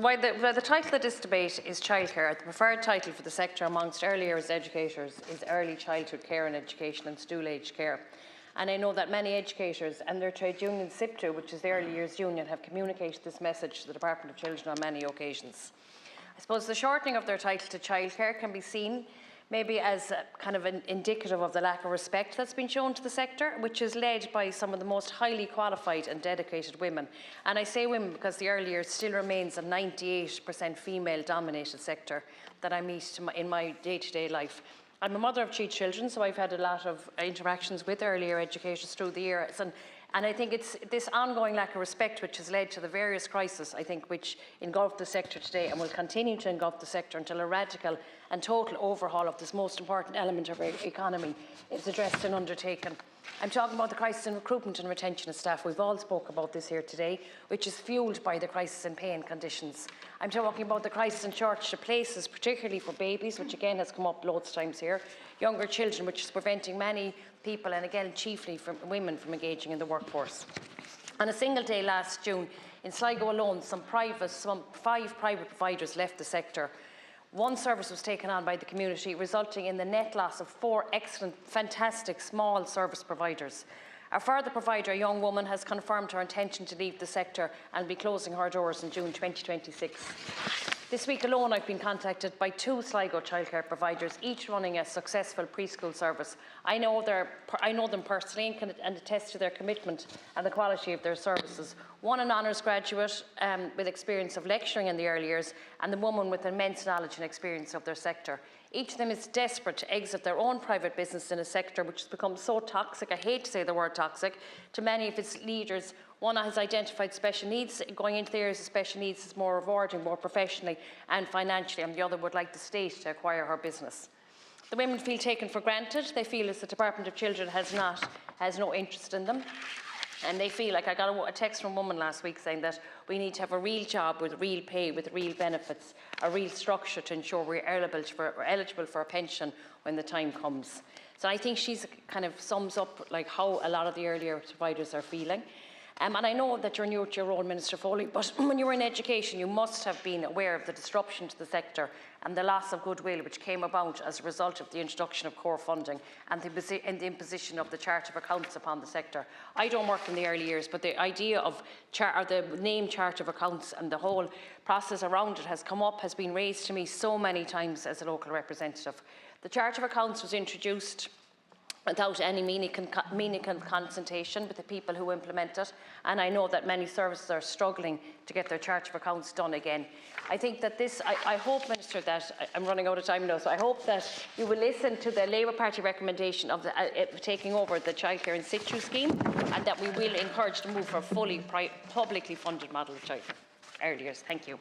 While the title of this debate is childcare, the preferred title for the sector amongst early years educators is early childhood care and education and school-age care. And I know that many educators and their trade union, SIPTU, which is the Early Years Union, have communicated this message to the Department of Children on many occasions. I suppose the shortening of their title to childcare can be seen maybe as kind of indicative of the lack of respect that's been shown to the sector, which is led by some of the most highly qualified and dedicated women. And I say women because the early years still remains a 98% female-dominated sector that I meet in my day-to-day life. I'm a mother of 3 children, so I've had a lot of interactions with earlier educators through the years. And I think it's this ongoing lack of respect which has led to the various crises, I think, which engulf the sector today and will continue to engulf the sector until a radical and total overhaul of this most important element of our economy is addressed and undertaken. I'm talking about the crisis in recruitment and retention of staff. We've all spoke about this here today, which is fuelled by the crisis in pay and conditions. I'm talking about the crisis in shortage of places, particularly for babies, which again has come up loads of times here, younger children, which is preventing many people, and again chiefly from women, from engaging in the workforce. On a single day last June, in Sligo alone, some 5 private providers left the sector. 1 service was taken on by the community, resulting in the net loss of 4 excellent, fantastic small service providers. A further provider, a young woman, has confirmed her intention to leave the sector and be closing her doors in June 2026. This week alone, I've been contacted by 2 Sligo childcare providers, each running a successful preschool service. I know them personally and can attest to their commitment and the quality of their services. One an honours graduate with experience of lecturing in the early years, and the woman with immense knowledge and experience of their sector. Each of them is desperate to exit their own private business in a sector which has become so toxic, I hate to say the word toxic, to many of its leaders. One has identified special needs. Going into the areas of special needs is more rewarding, more professionally and financially, and the other would like the state to acquire her business. The women feel taken for granted. They feel as the Department of Children has no interest in them. And they feel like, I got a text from a woman last week saying that we need to have a real job with real pay, with real benefits, a real structure to ensure we're eligible for a pension when the time comes. So I think she's kind of sums up like how a lot of the earlier providers are feeling. And I know that you're new to your role, Minister Foley, but when you were in education, you must have been aware of the disruption to the sector and the loss of goodwill which came about as a result of the introduction of core funding and the imposition of the Charter of Accounts upon the sector. I don't work in the early years, but the idea of the name Charter of Accounts and the whole process around it has come up, has been raised to me so many times as a local representative. The Charter of Accounts was introduced without any meaningful consultation with the people who implement it, and I know that many services are struggling to get their Charter of Accounts done again. I think that I hope, Minister, that I'm running out of time now, so I hope that you will listen to the Labour Party recommendation of taking over the childcare in situ scheme, and that we will encourage the move for a fully publicly funded model of childcare early years. Thank you.